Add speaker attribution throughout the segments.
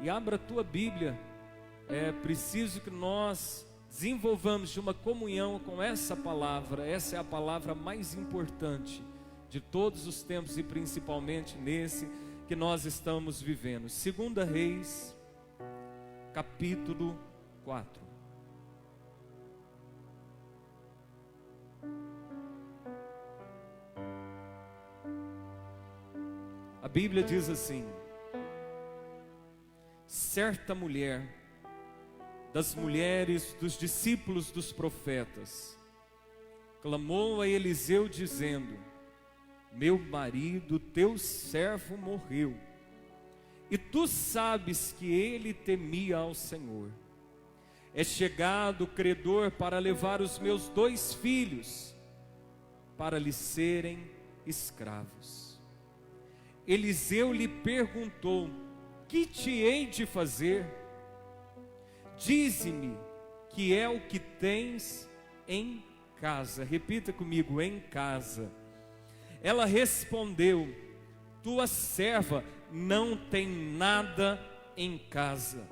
Speaker 1: e abra a tua Bíblia. É preciso que nós desenvolvamos de uma comunhão com essa palavra. Essa é a palavra mais importante de todos os tempos e principalmente nesse que nós estamos vivendo. 2 Reis, capítulo 4. A Bíblia diz assim: certa mulher, das mulheres dos discípulos dos profetas, clamou a Eliseu dizendo: meu marido, teu servo, morreu, e tu sabes que ele temia ao Senhor. É chegado o credor para levar os meus 2 filhos, para lhe serem escravos. Eliseu lhe perguntou: que te hei de fazer? Dize-me que é o que tens em casa. Repita comigo: em casa. Ela respondeu: tua serva não tem nada em casa,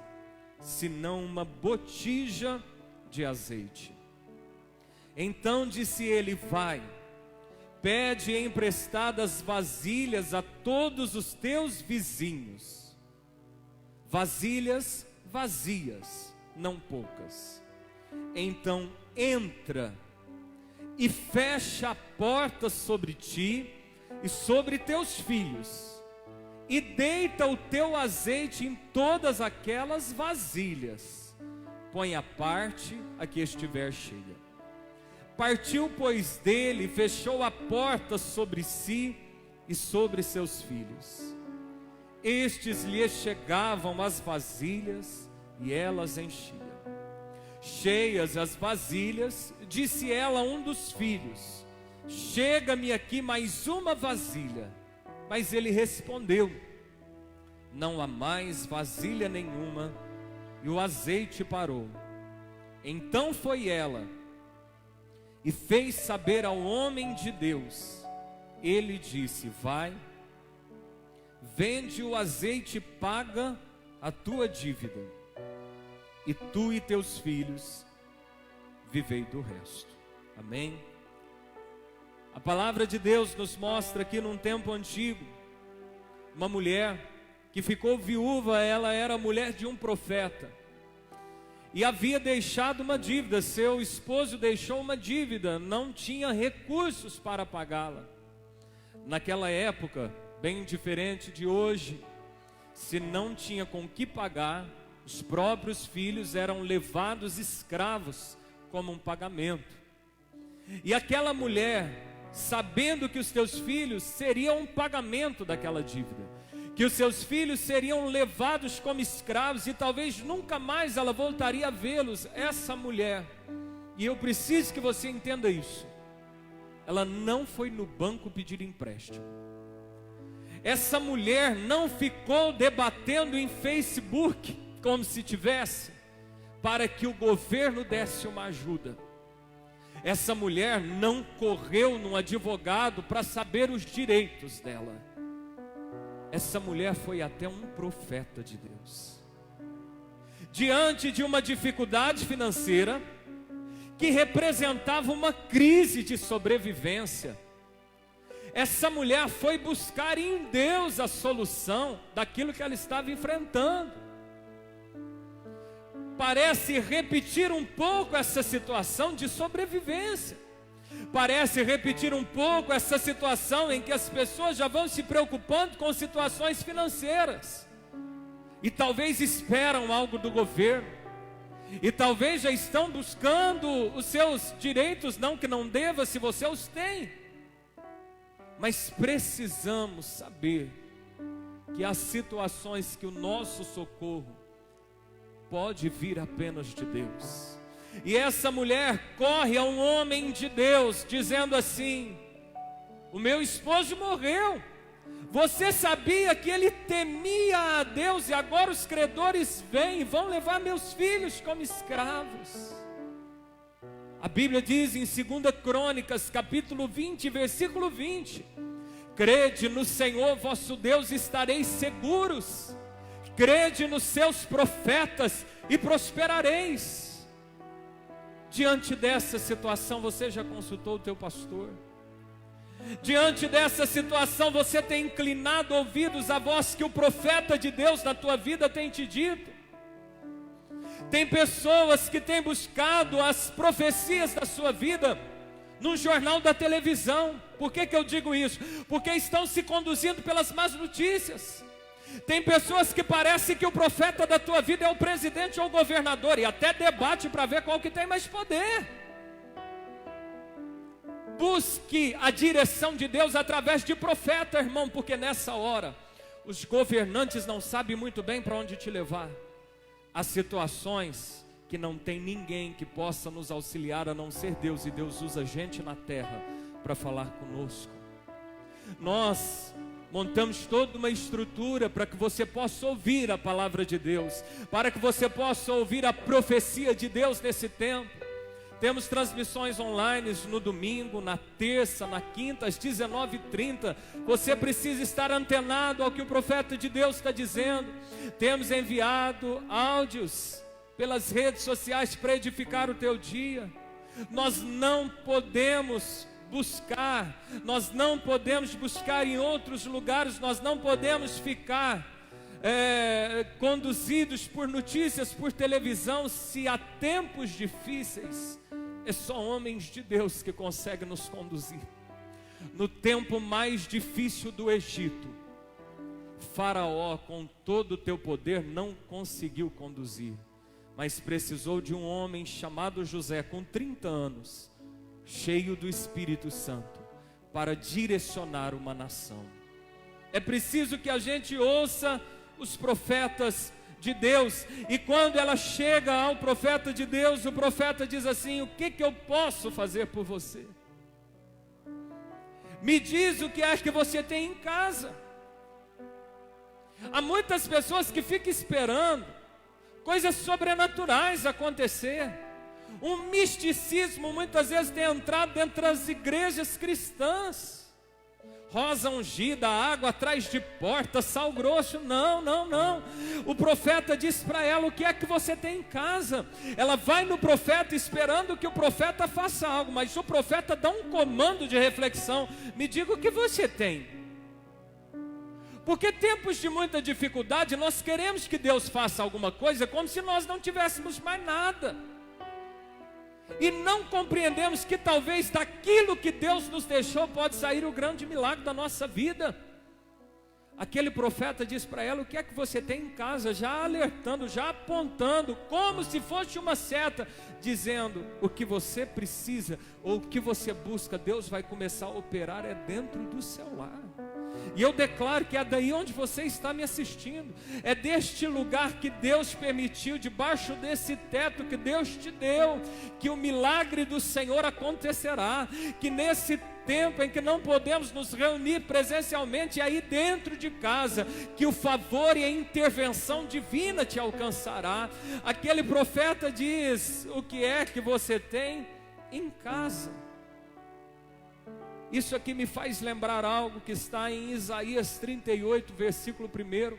Speaker 1: senão uma botija de azeite. Então disse ele: vai, pede emprestadas vasilhas a todos os teus vizinhos, vasilhas vazias, não poucas. Então entra e fecha a porta sobre ti e sobre teus filhos, e deita o teu azeite em todas aquelas vasilhas. Põe a parte a que estiver cheia. Partiu, pois, dele, fechou a porta sobre si e sobre seus filhos. Estes lhe chegavam as vasilhas e elas enchiam. Cheias as vasilhas, disse ela a um dos filhos: chega-me aqui mais uma vasilha. Mas ele respondeu: não há mais vasilha nenhuma. E o azeite parou. Então foi ela e fez saber ao homem de Deus. Ele disse: vai, vende o azeite e paga a tua dívida, e tu e teus filhos vivei do resto. Amém? A palavra de Deus nos mostra aqui num tempo antigo, uma mulher que ficou viúva. Ela era mulher de um profeta, e havia deixado uma dívida. Seu esposo deixou uma dívida, não tinha recursos para pagá-la. Naquela época, bem diferente de hoje, se não tinha com que pagar, os próprios filhos eram levados escravos como um pagamento. E aquela mulher, sabendo que os teus filhos seriam um pagamento daquela dívida, que os seus filhos seriam levados como escravos e talvez nunca mais ela voltaria a vê-los, essa mulher, e eu preciso que você entenda isso, ela não foi no banco pedir empréstimo. Essa mulher não ficou debatendo em Facebook como se tivesse, para que o governo desse uma ajuda. Essa mulher não correu num advogado para saber os direitos dela. Essa mulher foi até um profeta de Deus. Diante de uma dificuldade financeira, que representava uma crise de sobrevivência, essa mulher foi buscar em Deus a solução daquilo que ela estava enfrentando. Parece repetir um pouco essa situação de sobrevivência. Parece repetir um pouco essa situação em que as pessoas já vão se preocupando com situações financeiras. E talvez esperam algo do governo. E talvez já estão buscando os seus direitos, não que não deva, se você os tem. Mas precisamos saber que há situações que o nosso socorro pode vir apenas de Deus. E essa mulher corre a um homem de Deus, dizendo assim: o meu esposo morreu. Você sabia que ele temia a Deus, e agora os credores vêm e vão levar meus filhos como escravos. A Bíblia diz em 2 Crônicas, capítulo 20, versículo 20: crede no Senhor vosso Deus, estareis seguros, crede nos seus profetas e prosperareis. Diante dessa situação, você já consultou o teu pastor? Diante dessa situação, você tem inclinado ouvidos à voz que o profeta de Deus na tua vida tem te dito? Tem pessoas que têm buscado as profecias da sua vida no jornal da televisão. Por que eu digo isso? Porque estão se conduzindo pelas más notícias. Tem pessoas que parece que o profeta da tua vida é o presidente ou o governador, e até debate para ver qual que tem mais poder. Busque a direção de Deus através de profeta, irmão, porque nessa hora os governantes não sabem muito bem para onde te levar. Há situações que não tem ninguém que possa nos auxiliar a não ser Deus, e Deus usa gente na terra para falar conosco. Nós montamos toda uma estrutura para que você possa ouvir a palavra de Deus, para que você possa ouvir a profecia de Deus nesse tempo. Temos transmissões online no domingo, na terça, na quinta, às 19h30. Você precisa estar antenado ao que o profeta de Deus está dizendo. Temos enviado áudios pelas redes sociais para edificar o teu dia. Nós não podemos buscar em outros lugares, nós não podemos ficar conduzidos por notícias, por televisão. Se há tempos difíceis, é só homens de Deus que conseguem nos conduzir. No tempo mais difícil do Egito, Faraó, com todo o teu poder, não conseguiu conduzir, mas precisou de um homem chamado José, com 30 anos, cheio do Espírito Santo, para direcionar uma nação. É preciso que a gente ouça os profetas de Deus, e quando ela chega ao profeta de Deus, o profeta diz assim: o que eu posso fazer por você? Me diz o que é que você tem em casa. Há muitas pessoas que ficam esperando coisas sobrenaturais acontecer. Um misticismo muitas vezes tem entrado dentro das igrejas cristãs. Rosa ungida, água atrás de porta, sal grosso. Não. O profeta diz para ela o que é que você tem em casa. Ela vai no profeta esperando que o profeta faça algo, mas o profeta dá um comando de reflexão: me diga o que você tem. Porque tempos de muita dificuldade, nós queremos que Deus faça alguma coisa como se nós não tivéssemos mais nada. E não compreendemos que talvez daquilo que Deus nos deixou pode sair o grande milagre da nossa vida. Aquele profeta diz para ela: o que é que você tem em casa? Já alertando, já apontando, como se fosse uma seta, dizendo: o que você precisa, ou o que você busca, Deus vai começar a operar dentro do seu lar. E eu declaro que é daí onde você está me assistindo, é deste lugar que Deus permitiu, debaixo desse teto que Deus te deu, que o milagre do Senhor acontecerá. Que nesse tempo em que não podemos nos reunir presencialmente, aí dentro de casa, que o favor e a intervenção divina te alcançará. Aquele profeta diz: o que é que você tem em casa? Isso aqui me faz lembrar algo que está em Isaías 38, versículo 1.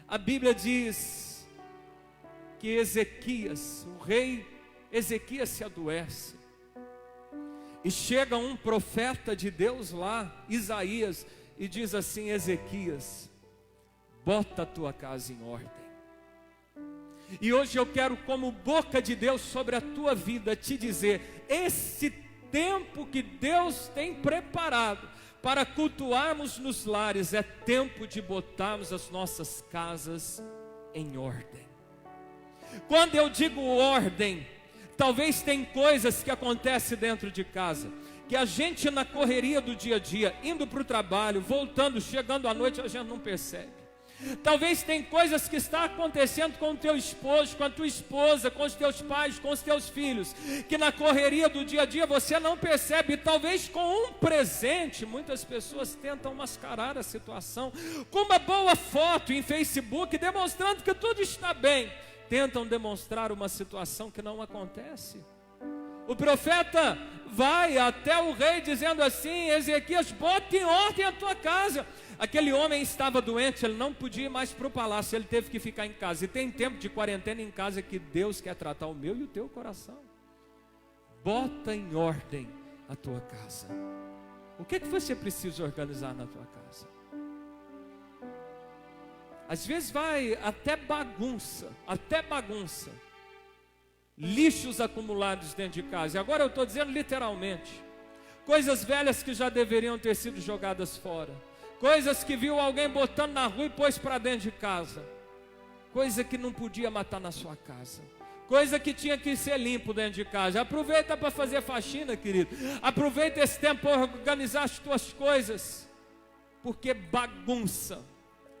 Speaker 1: A Bíblia diz que Ezequias, o rei Ezequias, se adoece. E chega um profeta de Deus lá, Isaías, e diz assim: Ezequias, bota a tua casa em ordem. E hoje eu quero, como boca de Deus sobre a tua vida, te dizer: esse tempo que Deus tem preparado para cultuarmos nos lares é tempo de botarmos as nossas casas em ordem. Quando eu digo ordem, talvez tem coisas que acontecem dentro de casa, que a gente, na correria do dia a dia, indo para o trabalho, voltando, chegando à noite, a gente não percebe. Talvez tem coisas que estão acontecendo com o teu esposo, com a tua esposa, com os teus pais, com os teus filhos, que na correria do dia a dia você não percebe. E talvez com um presente, muitas pessoas tentam mascarar a situação, com uma boa foto em Facebook, demonstrando que tudo está bem, tentam demonstrar uma situação que não acontece. O profeta vai até o rei dizendo assim: Ezequias, bota em ordem a tua casa. Aquele homem estava doente, ele não podia ir mais para o palácio, ele teve que ficar em casa. E tem tempo de quarentena em casa que Deus quer tratar o meu e o teu coração. Bota em ordem a tua casa. O que você precisa organizar na tua casa? Às vezes vai até bagunça, lixos acumulados dentro de casa. E agora eu estou dizendo literalmente, coisas velhas que já deveriam ter sido jogadas fora, coisas que viu alguém botando na rua e pôs para dentro de casa, coisa que não podia matar na sua casa, coisa que tinha que ser limpo dentro de casa. Aproveita para fazer faxina, querido. Aproveita esse tempo para organizar as tuas coisas, porque bagunça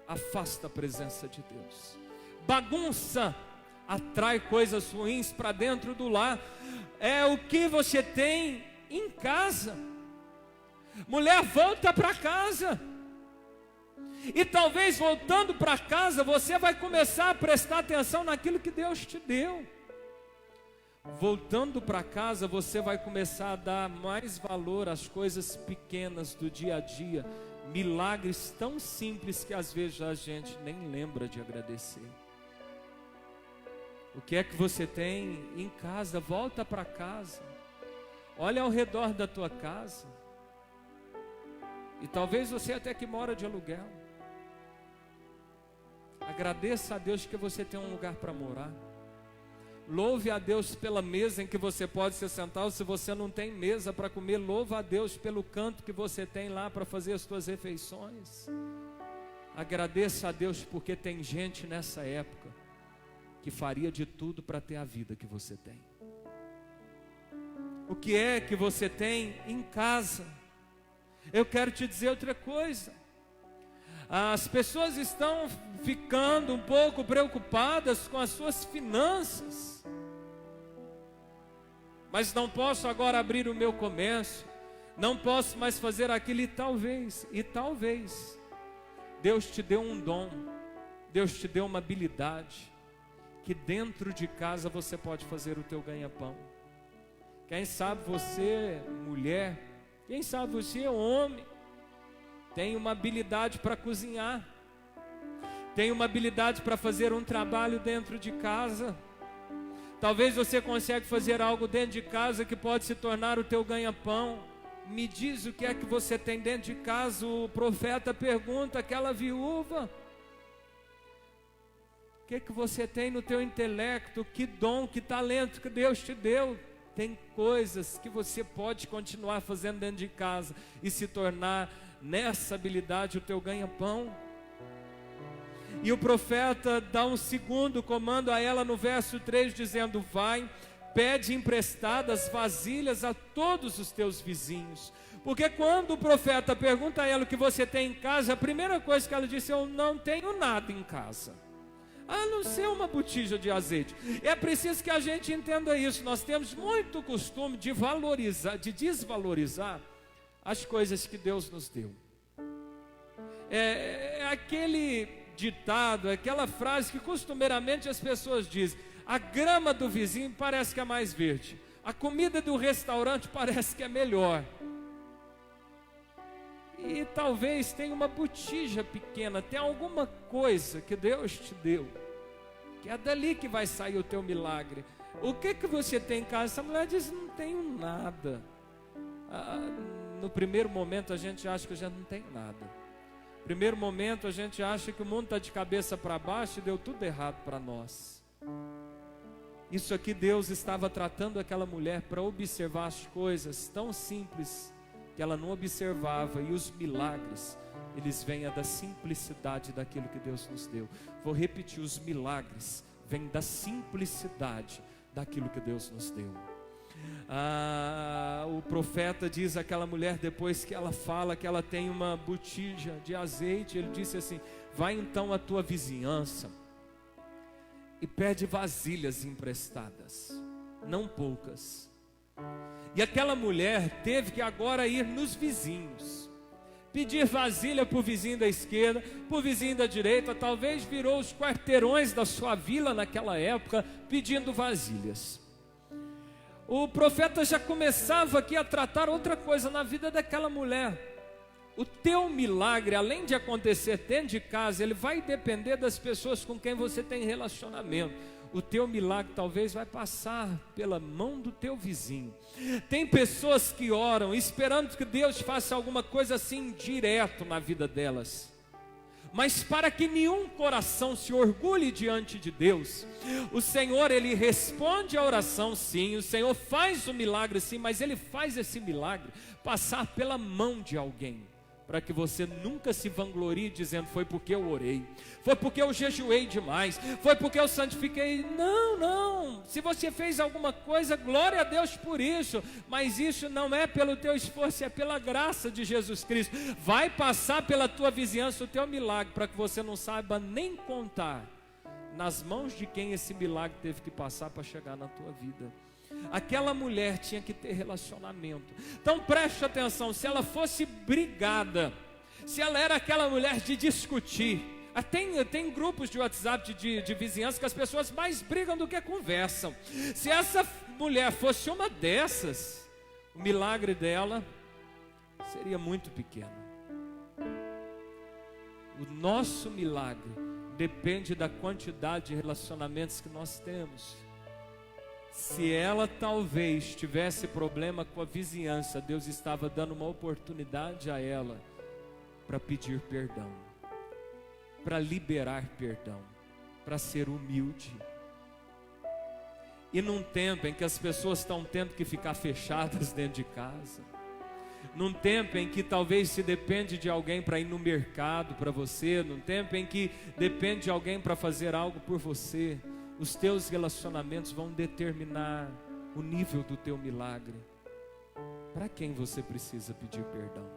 Speaker 1: afasta a presença de Deus. Bagunça atrai coisas ruins para dentro do lar. É o que você tem em casa. Mulher, volta para casa. E talvez voltando para casa, você vai começar a prestar atenção naquilo que Deus te deu. Voltando para casa, você vai começar a dar mais valor às coisas pequenas do dia a dia, milagres tão simples que às vezes a gente nem lembra de agradecer. O que é que você tem em casa? Volta para casa. Olha ao redor da tua casa. E talvez você até que mora de aluguel. Agradeça a Deus que você tem um lugar para morar. Louve a Deus pela mesa em que você pode se sentar. Ou se você não tem mesa para comer, louva a Deus pelo canto que você tem lá para fazer as suas refeições. Agradeça a Deus porque tem gente nessa época que faria de tudo para ter a vida que você tem. O que é que você tem em casa? Eu quero te dizer outra coisa. As pessoas estão ficando um pouco preocupadas com as suas finanças. Mas não posso agora abrir o meu comércio, não posso mais fazer aquilo, e talvez Deus te deu um dom, Deus te deu uma habilidade, que dentro de casa você pode fazer o teu ganha-pão. Quem sabe você, mulher, quem sabe você, homem, tem uma habilidade para cozinhar, tem uma habilidade para fazer um trabalho dentro de casa. Talvez você consiga fazer algo dentro de casa que pode se tornar o teu ganha-pão. Me diz o que é que você tem dentro de casa. O profeta pergunta àquela viúva: o que é que você tem no teu intelecto? Que dom, que talento que Deus te deu? Tem coisas que você pode continuar fazendo dentro de casa e se tornar nessa habilidade o teu ganha-pão. E o profeta dá um segundo comando a ela no verso 3, dizendo: vai, pede emprestadas vasilhas a todos os teus vizinhos. Porque quando o profeta pergunta a ela o que você tem em casa, a primeira coisa que ela disse: eu não tenho nada em casa, a não ser uma botija de azeite. É preciso que a gente entenda isso. Nós temos muito costume de valorizar, de desvalorizar as coisas que Deus nos deu. É aquele ditado, aquela frase que costumeiramente as pessoas dizem: a grama do vizinho parece que é mais verde, a comida do restaurante parece que é melhor. E talvez tenha uma botija pequena, tem alguma coisa que Deus te deu, que é dali que vai sair o teu milagre. O que que você tem em casa? Essa mulher diz: não tenho nada. No primeiro momento a gente acha que a gente não tem nada. No primeiro momento a gente acha que o mundo está de cabeça para baixo e deu tudo errado para nós. Isso aqui Deus estava tratando aquela mulher para observar as coisas tão simples que ela não observava, e os milagres, eles vêm da simplicidade daquilo que Deus nos deu. Vou repetir: os milagres vêm da simplicidade daquilo que Deus nos deu. O profeta diz àquela mulher, depois que ela fala que ela tem uma botija de azeite, ele disse assim: vai então à tua vizinhança e pede vasilhas emprestadas, não poucas. E aquela mulher teve que agora ir nos vizinhos, pedir vasilha para o vizinho da esquerda, para o vizinho da direita. Talvez virou os quarteirões da sua vila naquela época, pedindo vasilhas. o profeta já começava aqui a tratar outra coisa na vida daquela mulher. O teu milagre, além de acontecer dentro de casa, ele vai depender das pessoas com quem você tem relacionamento. O teu milagre talvez vai passar pela mão do teu vizinho. Tem pessoas que oram esperando que Deus faça alguma coisa assim direto na vida delas. Mas para que nenhum coração se orgulhe diante de Deus, o Senhor, Ele responde a oração sim, o Senhor faz o milagre sim, mas Ele faz esse milagre passar pela mão de alguém. Para que você nunca se vanglorie dizendo, foi porque eu orei, foi porque eu jejuei demais, foi porque eu santifiquei. Não, não, se você fez alguma coisa, glória a Deus por isso, mas isso não é pelo teu esforço, é pela graça de Jesus Cristo. Vai passar pela tua vizinhança o teu milagre, para que você não saiba nem contar nas mãos de quem esse milagre teve que passar para chegar na tua vida. Aquela mulher tinha que ter relacionamento. Então preste atenção, se ela fosse brigada, se ela era aquela mulher de discutir, tem grupos de WhatsApp de vizinhança que as pessoas mais brigam do que conversam. Se essa mulher fosse uma dessas, o milagre dela seria muito pequeno. O nosso milagre depende da quantidade de relacionamentos que nós temos. Se ela talvez tivesse problema com a vizinhança, Deus estava dando uma oportunidade a ela para pedir perdão, para liberar perdão, para ser humilde. E num tempo em que as pessoas estão tendo que ficar fechadas dentro de casa, num tempo em que talvez se depende de alguém para ir no mercado para você, num tempo em que depende de alguém para fazer algo por você, os teus relacionamentos vão determinar o nível do teu milagre. Para quem você precisa pedir perdão?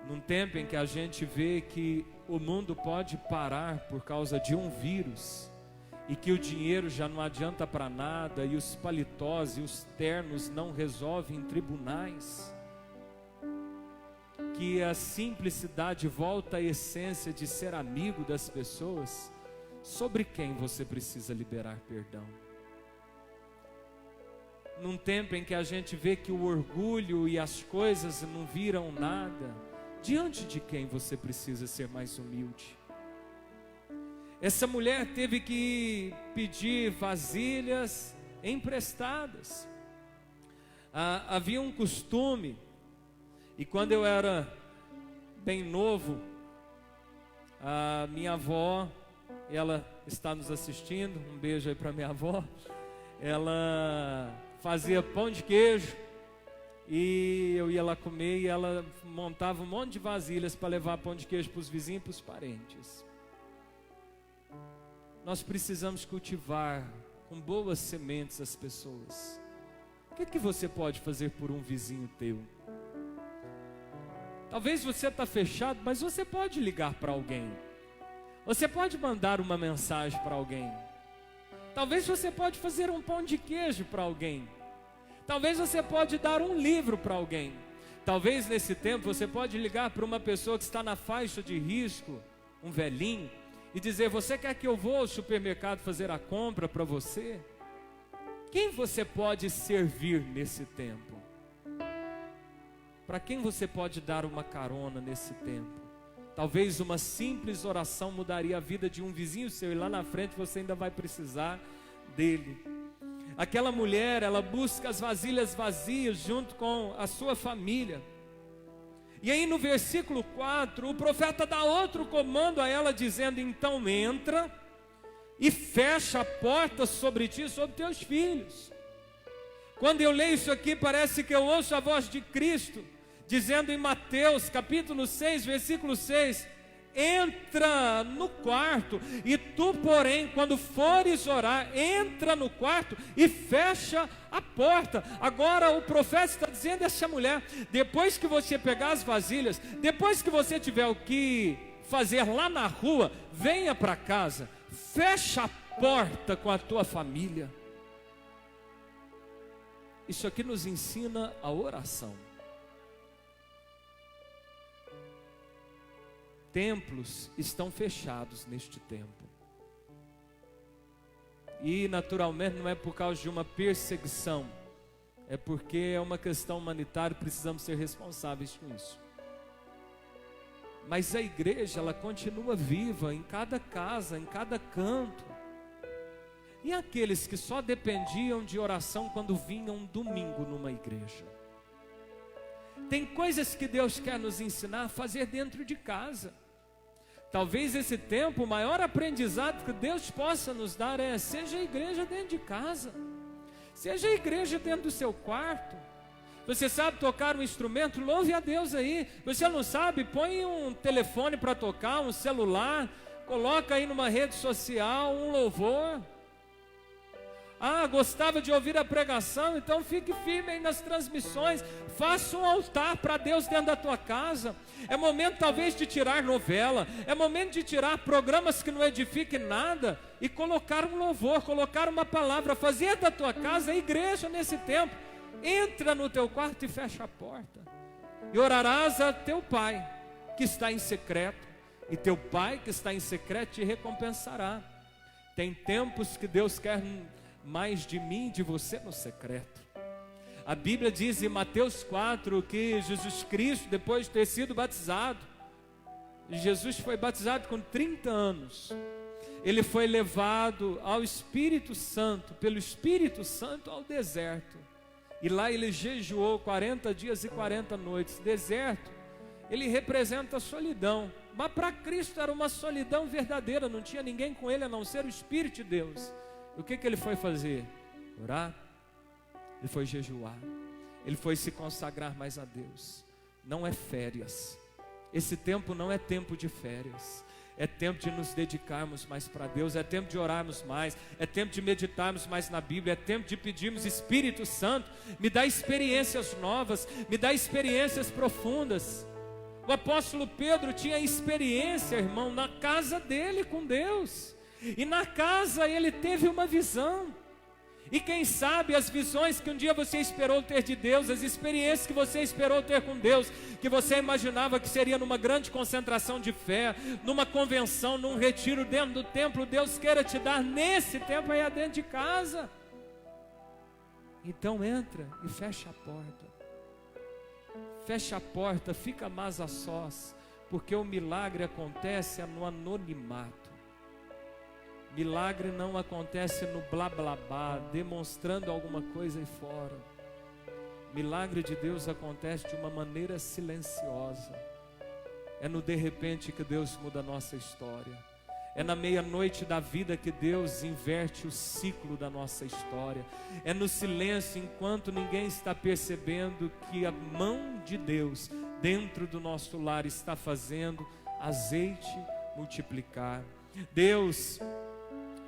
Speaker 1: Num tempo em que a gente vê que o mundo pode parar por causa de um vírus, e que o dinheiro já não adianta para nada, e os paletós e os ternos não resolvem em tribunais, que a simplicidade volta à essência de ser amigo das pessoas, sobre quem você precisa liberar perdão? Num tempo em que a gente vê que o orgulho e as coisas não viram nada, diante de quem você precisa ser mais humilde? Essa mulher teve que pedir vasilhas emprestadas. Havia um costume, e quando eu era bem novo, a minha avó, ela está nos assistindo, um beijo aí para minha avó. Ela fazia pão de queijo e eu ia lá comer, e ela montava um monte de vasilhas para levar pão de queijo para os vizinhos e para os parentes. Nós precisamos cultivar com boas sementes as pessoas. O que é que você pode fazer por um vizinho teu? Talvez você está fechado, mas você pode ligar para alguém. Você pode mandar uma mensagem para alguém. Talvez você pode fazer um pão de queijo para alguém. Talvez você pode dar um livro para alguém. Talvez nesse tempo você pode ligar para uma pessoa que está na faixa de risco, um velhinho, e dizer, você quer que eu vou ao supermercado fazer a compra para você? Quem você pode servir nesse tempo? Para quem você pode dar uma carona nesse tempo? Talvez uma simples oração mudaria a vida de um vizinho seu, e lá na frente você ainda vai precisar dele. Aquela mulher, ela busca as vasilhas vazias junto com a sua família. E aí no versículo 4, o profeta dá outro comando a ela, dizendo, então entra e fecha a porta sobre ti e sobre teus filhos. Quando eu leio isso aqui, parece que eu ouço a voz de Cristo, dizendo em Mateus capítulo 6, versículo 6, entra no quarto, e tu, porém, quando fores orar, entra no quarto e fecha a porta. Agora o profeta está dizendo a essa mulher, depois que você pegar as vasilhas, depois que você tiver o que fazer lá na rua, venha para casa, fecha a porta com a tua família. Isso aqui nos ensina a oração. Templos estão fechados neste tempo. E naturalmente não é por causa de uma perseguição, é porque é uma questão humanitária, precisamos ser responsáveis com isso. Mas a igreja, ela continua viva em cada casa, em cada canto. E aqueles que só dependiam de oração quando vinham um domingo numa igreja? Tem coisas que Deus quer nos ensinar a fazer dentro de casa. Talvez esse tempo, o maior aprendizado que Deus possa nos dar é: seja a igreja dentro de casa, seja a igreja dentro do seu quarto. Você sabe tocar um instrumento? Louve a Deus aí. Você não sabe? Põe um telefone para tocar, um celular, coloca aí numa rede social um louvor. Ah, gostava de ouvir a pregação? Então fique firme aí nas transmissões. Faça um altar para Deus dentro da tua casa. É momento talvez de tirar novela, é momento de tirar programas que não edifiquem nada e colocar um louvor, colocar uma palavra, fazer da tua casa a igreja nesse tempo. Entra no teu quarto e fecha a porta. E orarás a teu pai que está em secreto, e teu pai que está em secreto te recompensará. Tem tempos que Deus quer mais de mim e de você no secreto. A Bíblia diz em Mateus 4 que Jesus Cristo, depois de ter sido batizado, Jesus foi batizado com 30 anos. Ele foi levado ao Espírito Santo, pelo Espírito Santo ao deserto. E lá ele jejuou 40 dias e 40 noites. Deserto, ele representa a solidão. Mas para Cristo era uma solidão verdadeira. Não tinha ninguém com ele a não ser o Espírito de Deus. O que ele foi fazer? Orar. Ele foi jejuar. Ele foi se consagrar mais a Deus. Não é férias. Esse tempo não é tempo de férias. É tempo de nos dedicarmos mais para Deus, é tempo de orarmos mais, é tempo de meditarmos mais na Bíblia, é tempo de pedirmos: Espírito Santo, me dá experiências novas, me dá experiências profundas. O apóstolo Pedro tinha experiência, irmão, na casa dele com Deus, e na casa ele teve uma visão. E quem sabe as visões que um dia você esperou ter de Deus, as experiências que você esperou ter com Deus, que você imaginava que seria numa grande concentração de fé, numa convenção, num retiro dentro do templo, Deus queira te dar nesse tempo aí dentro de casa. Então entra e fecha a porta. Fecha a porta, fica mais a sós, porque o milagre acontece no anonimato. Milagre não acontece no blá blá blá, demonstrando alguma coisa aí fora. Milagre de Deus acontece de uma maneira silenciosa. É no de repente que Deus muda a nossa história. É na meia-noite da vida que Deus inverte o ciclo da nossa história. É no silêncio, enquanto ninguém está percebendo, que a mão de Deus dentro do nosso lar está fazendo azeite multiplicar. Deus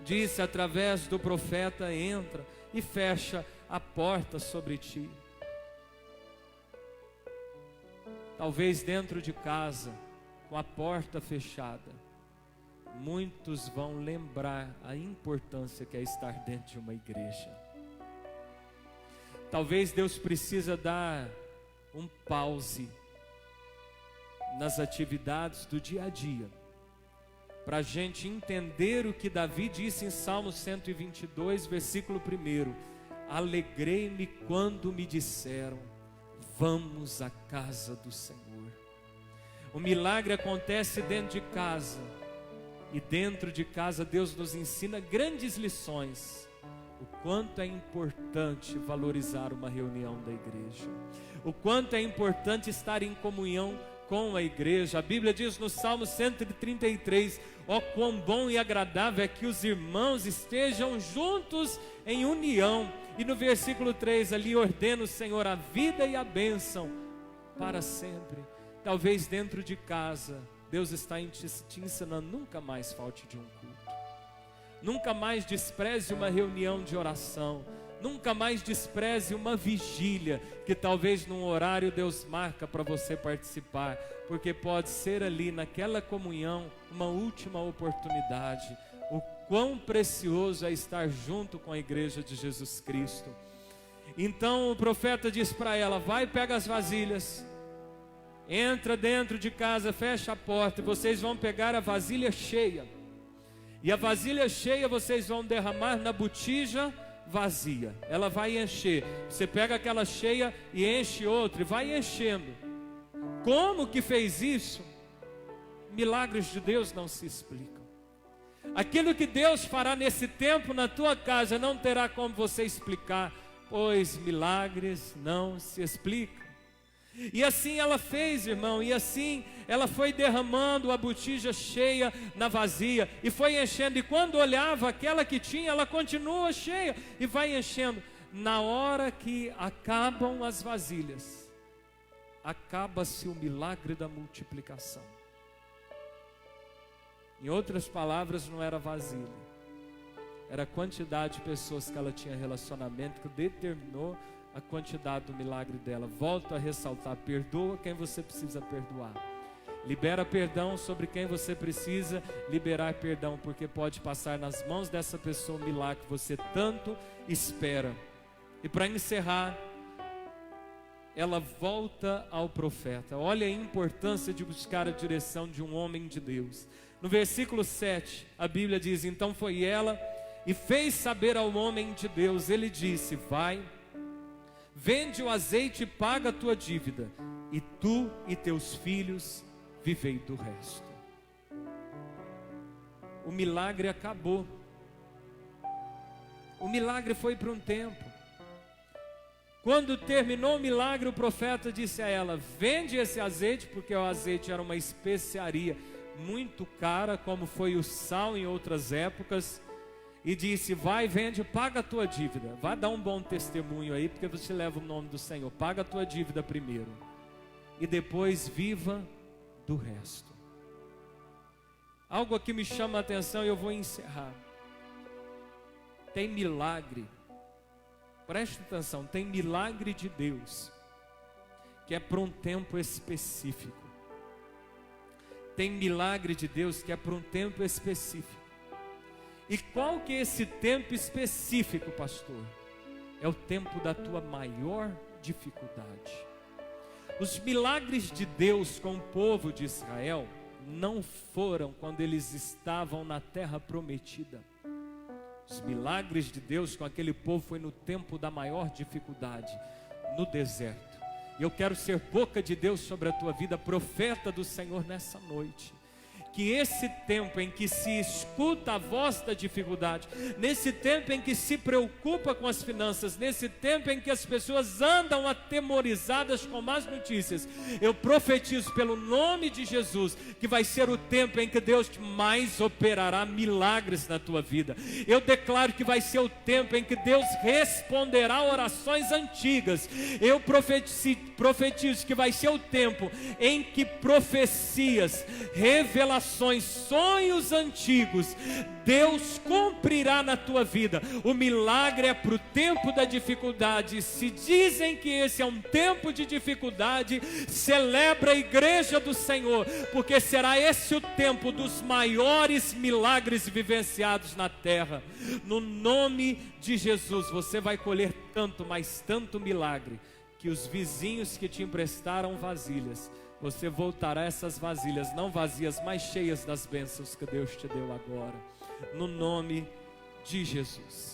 Speaker 1: disse através do profeta: entra e fecha a porta sobre ti. Talvez dentro de casa, com a porta fechada, muitos vão lembrar a importância que é estar dentro de uma igreja. Talvez Deus precisa dar um pause nas atividades do dia a dia, para a gente entender o que Davi disse em Salmo 122, versículo 1: alegrei-me quando me disseram: vamos à casa do Senhor. O milagre acontece dentro de casa, e dentro de casa Deus nos ensina grandes lições. O quanto é importante valorizar uma reunião da igreja, o quanto é importante estar em comunhão com a igreja. A Bíblia diz no Salmo 133: ó, quão bom e agradável é que os irmãos estejam juntos em união. E no versículo 3 ali ordena o Senhor a vida e a bênção para sempre. Talvez dentro de casa Deus está te ensinando: nunca mais falte de um culto, nunca mais despreze uma reunião de oração, nunca mais despreze uma vigília, que talvez num horário Deus marca para você participar, porque pode ser ali naquela comunhão uma última oportunidade. O quão precioso é estar junto com a igreja de Jesus Cristo. Então o profeta diz para ela: vai, pega as vasilhas, entra dentro de casa, fecha a porta, e vocês vão pegar a vasilha cheia. E a vasilha cheia vocês vão derramar na botija vazia. Ela vai encher. Você pega aquela cheia e enche outra, e vai enchendo. Como que fez isso? Milagres de Deus não se explicam. Aquilo que Deus fará nesse tempo na tua casa não terá como você explicar, pois milagres não se explicam. E assim ela fez, irmão, e assim ela foi derramando a botija cheia na vazia, e foi enchendo, e quando olhava aquela que tinha, ela continua cheia, e vai enchendo. Na hora que acabam as vasilhas, acaba-se o milagre da multiplicação. Em outras palavras, não era vasilha, era a quantidade de pessoas que ela tinha relacionamento que determinou a quantidade do milagre dela. Volto a ressaltar: perdoa quem você precisa perdoar, libera perdão sobre quem você precisa liberar perdão, porque pode passar nas mãos dessa pessoa o milagre que você tanto espera. E para encerrar, ela volta ao profeta. Olha a importância de buscar a direção de um homem de Deus. No versículo 7, a Bíblia diz: então foi ela e fez saber ao homem de Deus. Ele disse: vai, vende o azeite e paga a tua dívida, e tu e teus filhos vivei do resto. O milagre acabou. O milagre foi por um tempo. Quando terminou o milagre, o profeta disse a ela: vende esse azeite, porque o azeite era uma especiaria muito cara, como foi o sal em outras épocas. E disse: vai, vende, paga a tua dívida. Vai dar um bom testemunho aí, porque você leva o nome do Senhor. Paga a tua dívida primeiro, e depois viva do resto. Algo aqui me chama a atenção e eu vou encerrar. Tem milagre, preste atenção, tem milagre de Deus que é para um tempo específico. Tem milagre de Deus que é para um tempo específico. E qual que é esse tempo específico, pastor? É o tempo da tua maior dificuldade. Os milagres de Deus com o povo de Israel não foram quando eles estavam na terra prometida. Os milagres de Deus com aquele povo foi no tempo da maior dificuldade, no deserto. E eu quero ser boca de Deus sobre a tua vida, profeta do Senhor nessa noite. Que esse tempo em que se escuta a voz da dificuldade, nesse tempo em que se preocupa com as finanças, nesse tempo em que as pessoas andam atemorizadas com más notícias, eu profetizo pelo nome de Jesus, que vai ser o tempo em que Deus mais operará milagres na tua vida. Eu declaro que vai ser o tempo em que Deus responderá orações antigas. Eu profetizo que vai ser o tempo em que profecias, revelações, sonhos antigos, Deus cumprirá na tua vida. O milagre é para o tempo da dificuldade. Se dizem que esse é um tempo de dificuldade, celebra a igreja do Senhor, porque será esse o tempo dos maiores milagres vivenciados na terra. No nome de Jesus, você vai colher tanto, mas tanto milagre, que os vizinhos que te emprestaram vasilhas, você voltará essas vasilhas, não vazias, mas cheias das bênçãos que Deus te deu agora, no nome de Jesus.